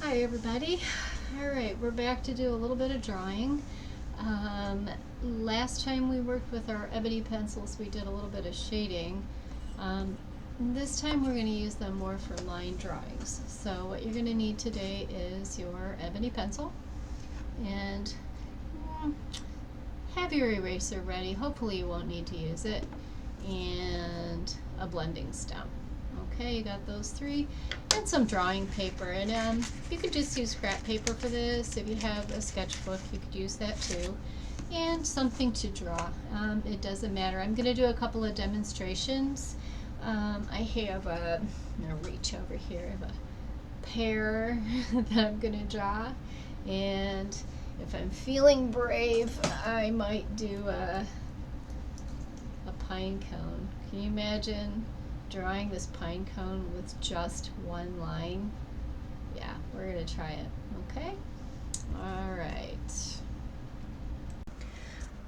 Hi everybody. Alright, we're back to do a little bit of drawing. Last time we worked with our ebony pencils, we did a little bit of shading. This time we're going to use them more for line drawings. So what you're going to need today is your ebony pencil and have your eraser ready. Hopefully you won't need to use it. And a blending stem. Okay, you got those three, and some drawing paper. And you could just use scrap paper for this. If you have a sketchbook, you could use that too. And something to draw. It doesn't matter. I'm going to do a couple of demonstrations. I have I'm going to reach over here. I have a pear that I'm going to draw. And if I'm feeling brave, I might do a pine cone. Can you imagine drawing this pine cone with just one line? Yeah, we're gonna try it. Okay? Alright.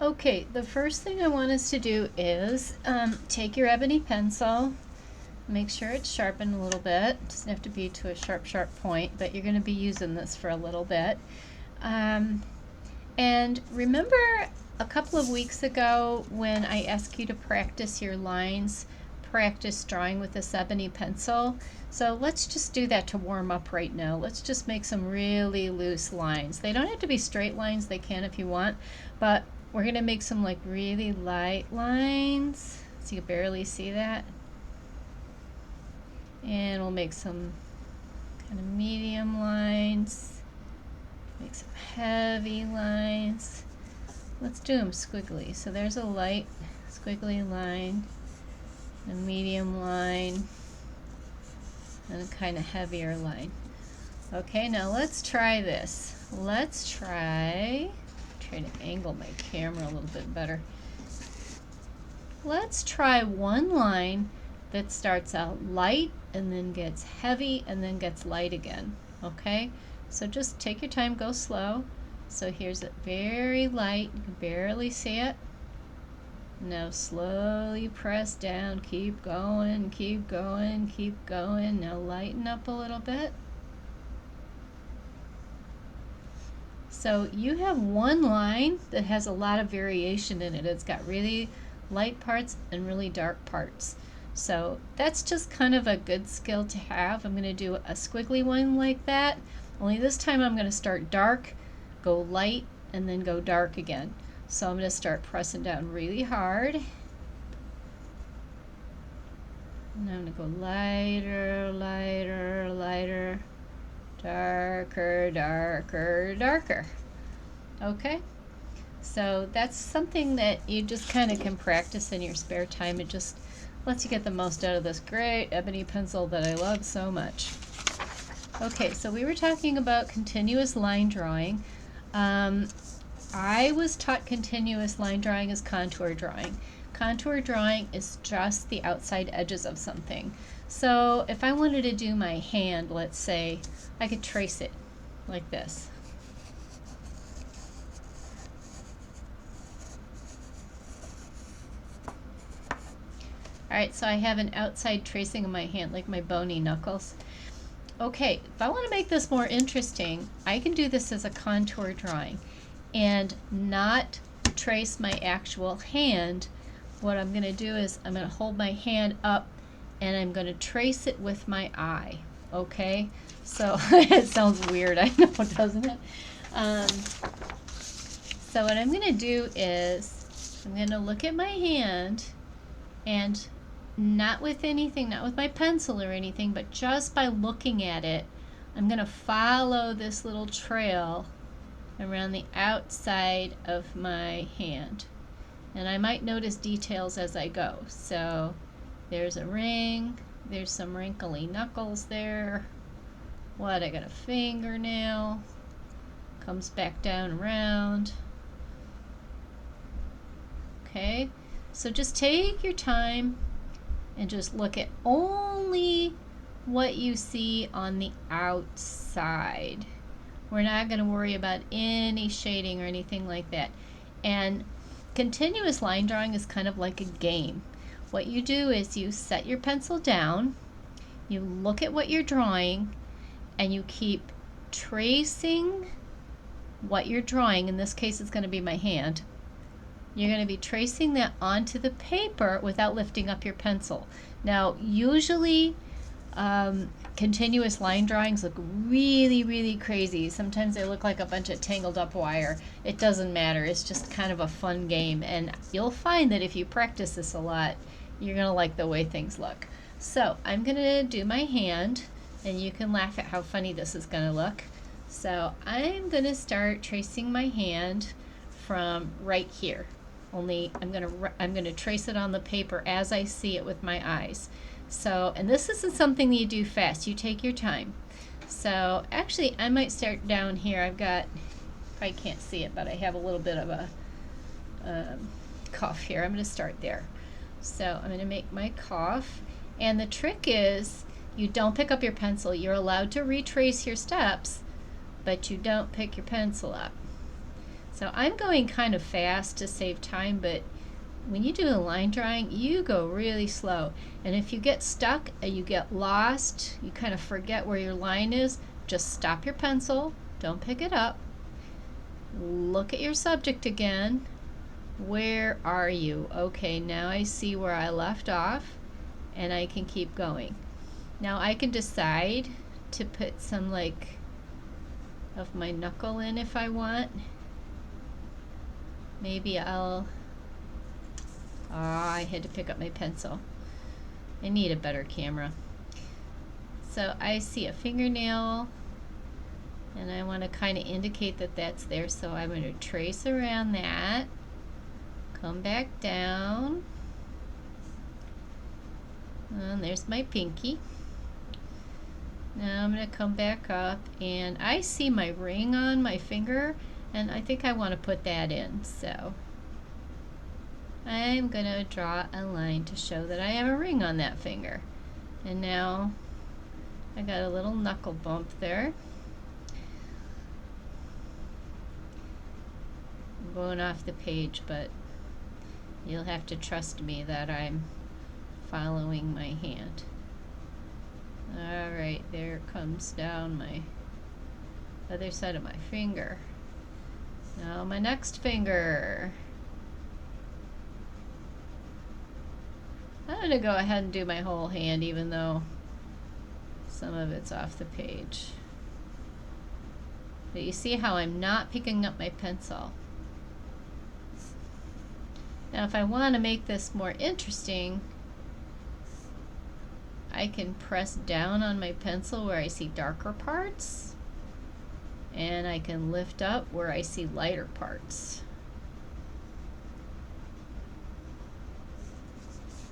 Okay, the first thing I want us to do is take your ebony pencil, make sure it's sharpened a little bit. It doesn't have to be to a sharp point, but you're gonna be using this for a little bit. And remember a couple of weeks ago when I asked you to practice your lines, practice drawing with this ebony pencil? So let's just do that to warm up right now. Let's just make some really loose lines. They don't have to be straight lines, they can if you want, but we're going to make some like really light lines so you can barely see that. And we'll make some kind of medium lines, make some heavy lines. Let's do them squiggly. So there's a light squiggly line, a medium line, and a kind of heavier line. Okay, now let's try this. Let's try to angle my camera a little bit better. Let's try one line that starts out light and then gets heavy and then gets light again. Okay, so just take your time, go slow. So here's it very light, you can barely see it. Now slowly press down, keep going, keep going, keep going. Now lighten up a little bit. So you have one line that has a lot of variation in it. It's got really light parts and really dark parts. So that's just kind of a good skill to have. I'm going to do a squiggly one like that, only this time I'm going to start dark, go light, and then go dark again. So I'm going to start pressing down really hard. And I'm going to go lighter, lighter, lighter, darker, darker, darker. Okay? So that's something that you just kind of can practice in your spare time. It just lets you get the most out of this great ebony pencil that I love so much. Okay, so we were talking about continuous line drawing. I was taught continuous line drawing as contour drawing. Contour drawing is just the outside edges of something. So if I wanted to do my hand, let's say, I could trace it like this. Alright, so I have an outside tracing of my hand, like my bony knuckles. Okay, if I want to make this more interesting, I can do this as a contour drawing and not trace my actual hand. What I'm going to do is I'm going to hold my hand up and I'm going to trace it with my eye. Okay, so it sounds weird, I know, doesn't it? So what I'm going to do is I'm going to look at my hand, and not with anything, not with my pencil or anything, but just by looking at it, I'm going to follow this little trail around the outside of my hand. And I might notice details as I go. So there's a ring, there's some wrinkly knuckles there. What, I got a fingernail, comes back down around. Okay, so just take your time and just look at only what you see on the outside. We're not going to worry about any shading or anything like that. And continuous line drawing is kind of like a game. What you do is you set your pencil down, you look at what you're drawing, and you keep tracing what you're drawing. In this case, it's going to be my hand. You're going to be tracing that onto the paper without lifting up your pencil. Now, usually continuous line drawings look really, really crazy. Sometimes they look like a bunch of tangled up wire. It doesn't matter. It's just kind of a fun game. And you'll find that if you practice this a lot, you're going to like the way things look. So I'm going to do my hand, and you can laugh at how funny this is going to look. So I'm going to start tracing my hand from right here. Only I'm going to trace it on the paper as I see it with my eyes. So, and this isn't something that you do fast. You take your time. So actually, I might start down here. I've got, I can't see it, but I have a little bit of a cuff here. I'm going to start there. So I'm going to make my cuff. And the trick is, you don't pick up your pencil. You're allowed to retrace your steps, but you don't pick your pencil up. So I'm going kind of fast to save time, but when you do a line drawing, you go really slow. And if you get stuck, you get lost, you kind of forget where your line is, just stop your pencil, don't pick it up, look at your subject again. Where are you? Okay, now I see where I left off, and I can keep going. Now I can decide to put some like of my knuckle in if I want. Maybe I'll, I had to pick up my pencil. I need a better camera. So I see a fingernail, and I want to kind of indicate that that's there, so I'm going to trace around that, come back down, and there's my pinky. Now I'm going to come back up, and I see my ring on my finger, and I think I want to put that in, so I'm going to draw a line to show that I have a ring on that finger. And now I got a little knuckle bump there. I'm going off the page, but you'll have to trust me that I'm following my hand. Alright, there comes down my other side of my finger. Now my next finger. I'm going to go ahead and do my whole hand, even though some of it's off the page. But you see how I'm not picking up my pencil. Now if I want to make this more interesting, I can press down on my pencil where I see darker parts, and I can lift up where I see lighter parts.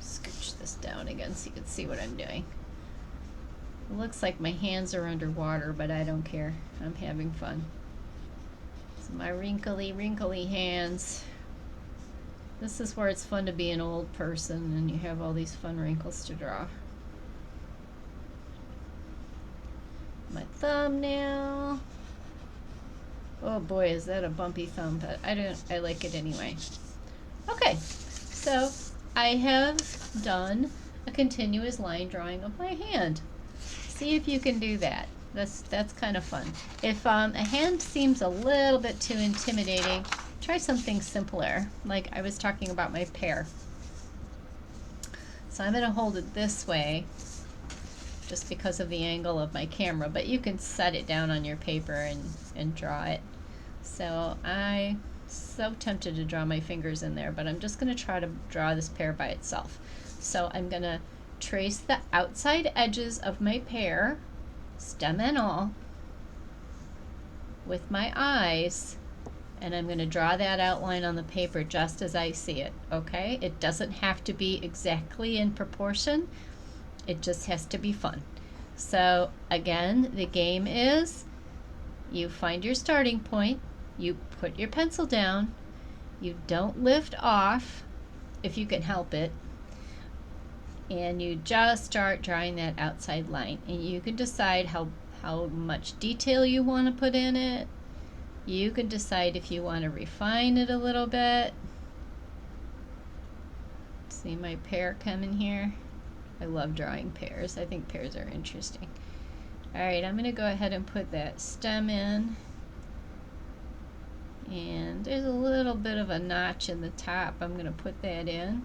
Scooch this down again so you can see what I'm doing. It looks like my hands are underwater, but I don't care. I'm having fun. So my wrinkly hands. This is where it's fun to be an old person and you have all these fun wrinkles to draw. My thumbnail. Oh boy, is that a bumpy thumb, but I like it anyway. Okay, so I have done a continuous line drawing of my hand. See if you can do that. That's kind of fun. If a hand seems a little bit too intimidating, try something simpler, like I was talking about my pear. So I'm going to hold it this way, just because of the angle of my camera, but you can set it down on your paper and draw it. So I'm so tempted to draw my fingers in there, but I'm just going to try to draw this pear by itself. So I'm going to trace the outside edges of my pear, stem and all, with my eyes, and I'm going to draw that outline on the paper just as I see it, okay? It doesn't have to be exactly in proportion. It just has to be fun. So again, the game is you find your starting point, you put your pencil down, you don't lift off if you can help it, and you just start drawing that outside line. And you can decide how much detail you want to put in it. You can decide if you want to refine it a little bit. See my pear coming here? I love drawing pears. I think pears are interesting. Alright, I'm going to go ahead and put that stem in. And there's a little bit of a notch in the top. I'm going to put that in.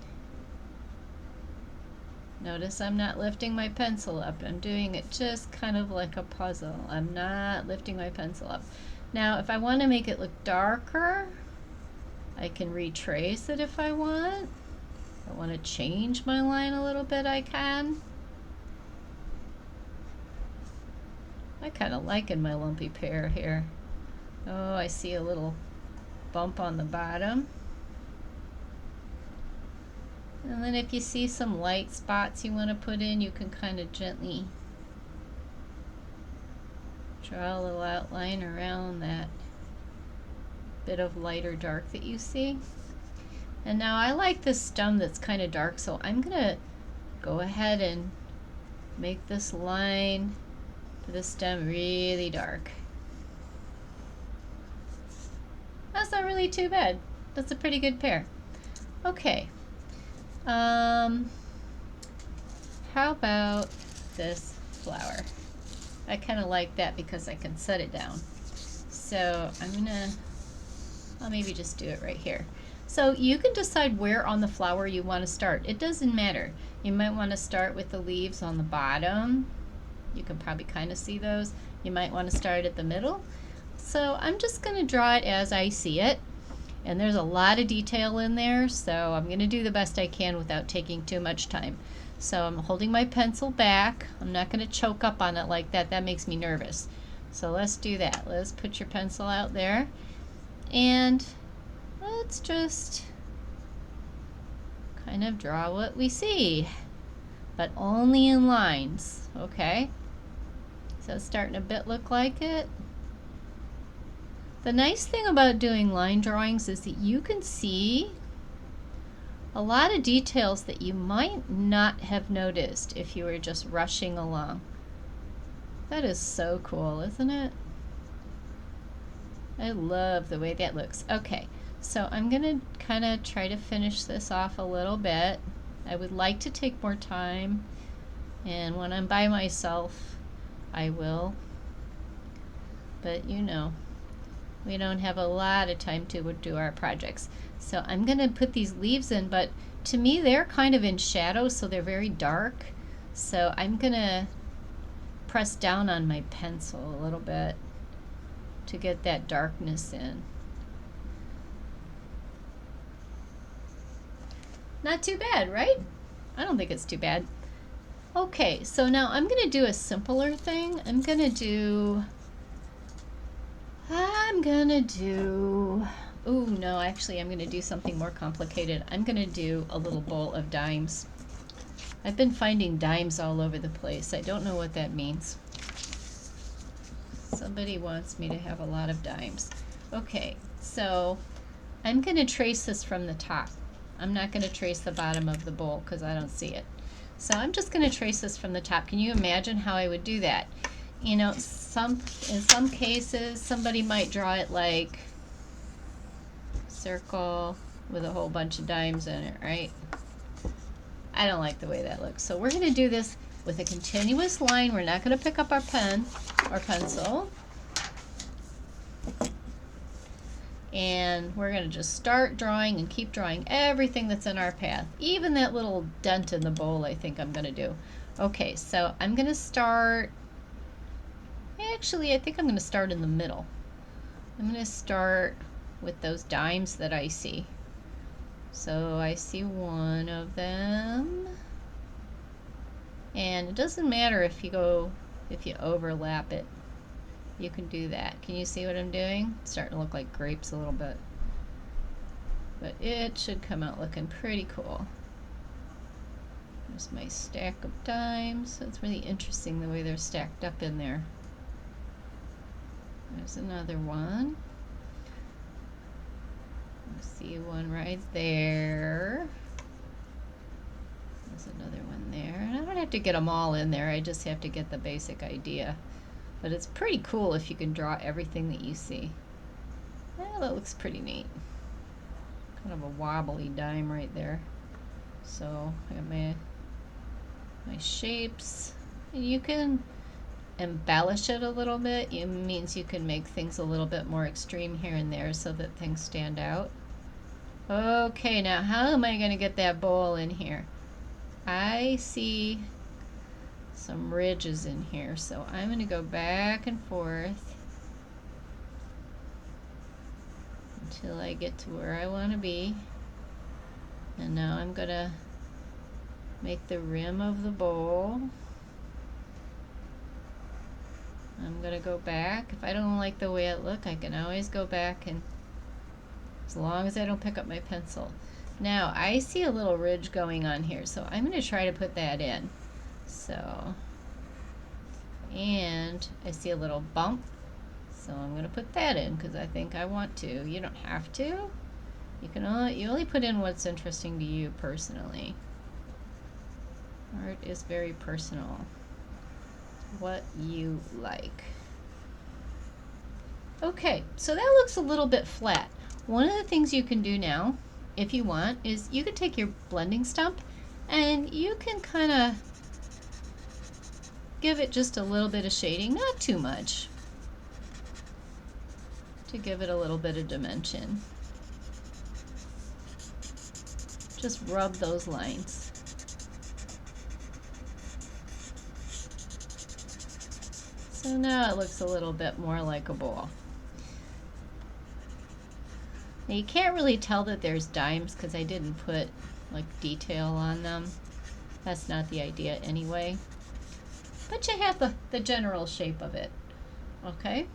Notice I'm not lifting my pencil up. I'm doing it just kind of like a puzzle. I'm not lifting my pencil up. Now, if I want to make it look darker, I can retrace it if I want. If I want to change my line a little bit, I can. I kind of liking my lumpy pear here. Oh, I see a little bump on the bottom. And then if you see some light spots you want to put in, you can kind of gently draw a little outline around that bit of light or dark that you see. And now I like this stem that's kind of dark, so I'm going to go ahead and make this line for the stem really dark. That's not really too bad. That's a pretty good pear. Okay. How about this flower? I kind of like that because I can set it down. So I'll maybe just do it right here. So you can decide where on the flower you want to start. It doesn't matter. You might want to start with the leaves on the bottom. You can probably kind of see those. You might want to start at the middle. So I'm just going to draw it as I see it. And there's a lot of detail in there, so I'm going to do the best I can without taking too much time. So I'm holding my pencil back. I'm not going to choke up on it like that. That makes me nervous. So let's do that. Let's put your pencil out there. And let's just kind of draw what we see, but only in lines, okay? So it's starting to bit look like it. The nice thing about doing line drawings is that you can see a lot of details that you might not have noticed if you were just rushing along. That is so cool, isn't it? I love the way that looks. Okay, so I'm going to kind of try to finish this off a little bit. I would like to take more time, and when I'm by myself, I will. But you know, we don't have a lot of time to do our projects. So I'm going to put these leaves in, but to me they're kind of in shadow, so they're very dark. So I'm going to press down on my pencil a little bit to get that darkness in. Not too bad, right? I don't think it's too bad. Okay, so now I'm going to do a simpler thing. I'm going to do, oh no, actually I'm going to do something more complicated. I'm going to do a little bowl of dimes. I've been finding dimes all over the place. I don't know what that means. Somebody wants me to have a lot of dimes. Okay, so I'm going to trace this from the top. I'm not going to trace the bottom of the bowl because I don't see it. So I'm just going to trace this from the top. Can you imagine how I would do that? You know, in some cases, somebody might draw it like circle with a whole bunch of dimes in it, right? I don't like the way that looks. So we're going to do this with a continuous line. We're not going to pick up our pen or pencil. And we're going to just start drawing and keep drawing everything that's in our path. Even that little dent in the bowl, I think I'm going to do. Okay, so I'm going to start, actually I think I'm going to start in the middle. I'm going to start with those dimes that I see. So I see one of them. And it doesn't matter if you overlap it. You can do that. Can you see what I'm doing? It's starting to look like grapes a little bit. But it should come out looking pretty cool. There's my stack of dimes. It's really interesting the way they're stacked up in there. There's another one. I see one right there. There's another one there. And I don't have to get them all in there. I just have to get the basic idea. But it's pretty cool if you can draw everything that you see. Well, that looks pretty neat. Kind of a wobbly dime right there. So I got my shapes. And you can embellish it a little bit, it means you can make things a little bit more extreme here and there so that things stand out. Okay, now how am I going to get that bowl in here? I see some ridges in here, so I'm going to go back and forth until I get to where I want to be. And now I'm going to make the rim of the bowl. I'm going to go back. If I don't like the way it looks, I can always go back, and as long as I don't pick up my pencil. Now I see a little ridge going on here, so I'm going to try to put that in. So, and I see a little bump, so I'm going to put that in because I think I want to. You don't have to. You only put in what's interesting to you personally. Art is very personal. What you like. Okay, so that looks a little bit flat. One of the things you can do now, if you want, is you can take your blending stump and you can kind of give it just a little bit of shading, not too much, to give it a little bit of dimension. Just rub those lines. So now it looks a little bit more like a bowl. Now you can't really tell that there's dimes because I didn't put like detail on them. That's not the idea anyway. But you have the general shape of it. Okay?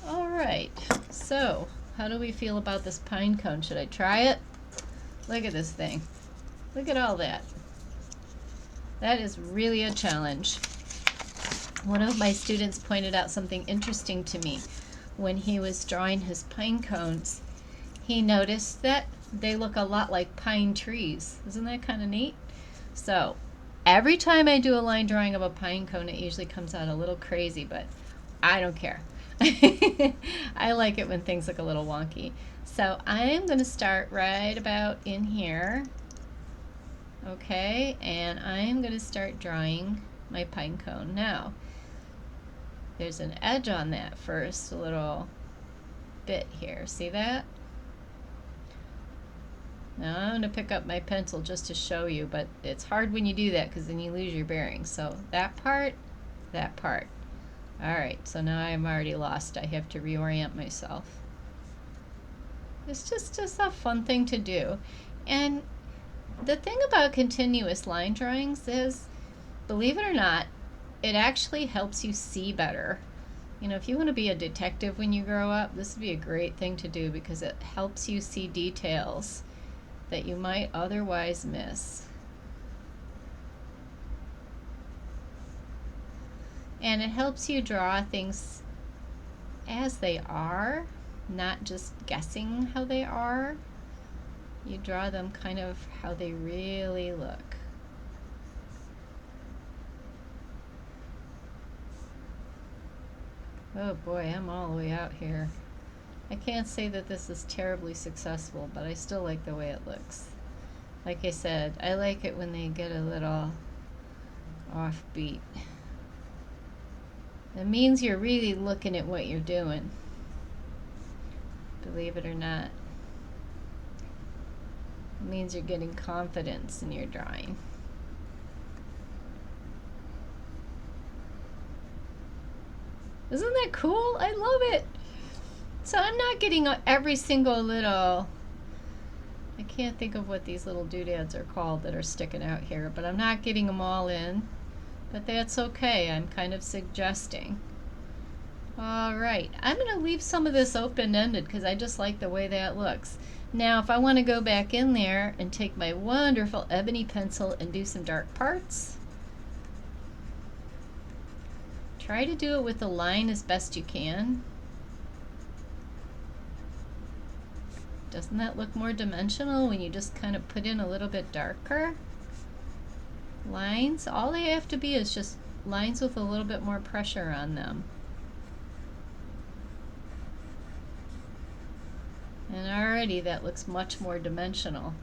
Alright, so how do we feel about this pine cone? Should I try it? Look at this thing. Look at all that. That is really a challenge. One of my students pointed out something interesting to me. When he was drawing his pine cones, he noticed that they look a lot like pine trees. Isn't that kind of neat? So every time I do a line drawing of a pine cone, it usually comes out a little crazy, but I don't care. I like it when things look a little wonky. So I'm going to start right about in here. Okay, and I'm going to start drawing my pine cone. Now, there's an edge on that first, a little bit here. See that? Now I'm going to pick up my pencil just to show you, but it's hard when you do that because then you lose your bearings. So that part, that part. Alright, so now I'm already lost. I have to reorient myself. It's just a fun thing to do. And the thing about continuous line drawings is, believe it or not, it actually helps you see better. You know, if you want to be a detective when you grow up, this would be a great thing to do because it helps you see details that you might otherwise miss. And it helps you draw things as they are, not just guessing how they are. You draw them kind of how they really look. Oh boy, I'm all the way out here. I can't say that this is terribly successful, but I still like the way it looks. Like I said, I like it when they get a little offbeat. It means you're really looking at what you're doing. Believe it or not. It means you're getting confidence in your drawing. Isn't that cool? I love it. So I'm not getting every single little, I can't think of what these little doodads are called that are sticking out here, but I'm not getting them all in. But that's okay. I'm kind of suggesting. Alright, I'm going to leave some of this open-ended because I just like the way that looks. Now if I want to go back in there and take my wonderful ebony pencil and do some dark parts, try to do it with the line as best you can. Doesn't that look more dimensional when you just kind of put in a little bit darker lines? All they have to be is just lines with a little bit more pressure on them. And already that looks much more dimensional.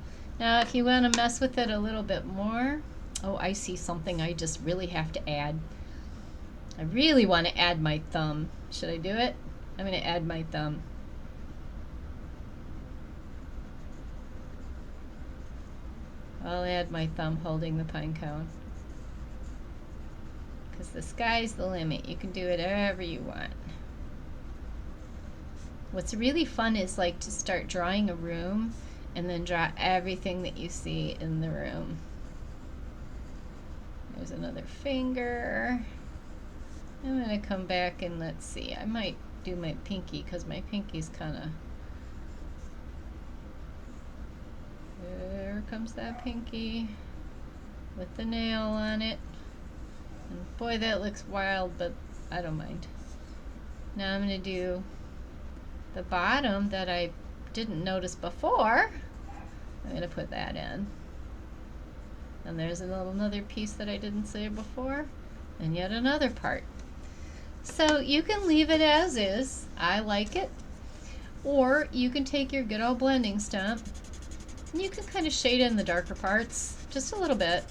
Now if you want to mess with it a little bit more, oh, I see something I just really have to add. I really want to add my thumb. Should I do it? I'm going to add my thumb. I'll add my thumb holding the pine cone. Because the sky's the limit. You can do whatever you want. What's really fun is like to start drawing a room and then draw everything that you see in the room. There's another finger. I'm going to come back and let's see. I might do my pinky because my pinky's kind of... There comes that pinky with the nail on it. And boy, that looks wild, but I don't mind. Now I'm going to do the bottom that I didn't notice before. I'm going to put that in. And there's another piece that I didn't see before. And yet another part. So you can leave it as is. I like it. Or you can take your good old blending stump and you can kind of shade in the darker parts just a little bit.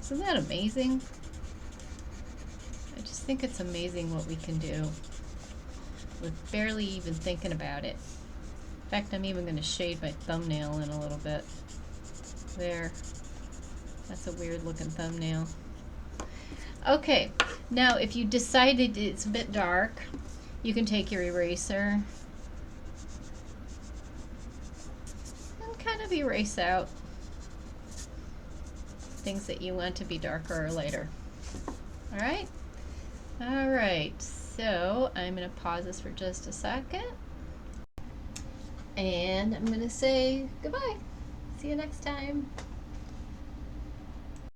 Isn't that amazing? I just think it's amazing what we can do with barely even thinking about it. In fact, I'm even going to shade my thumbnail in a little bit. There. That's a weird looking thumbnail. Okay, now if you decided it's a bit dark, you can take your eraser and kind of erase out things that you want to be darker or lighter. Alright? Alright, so I'm going to pause this for just a second. And I'm going to say goodbye. See you next time.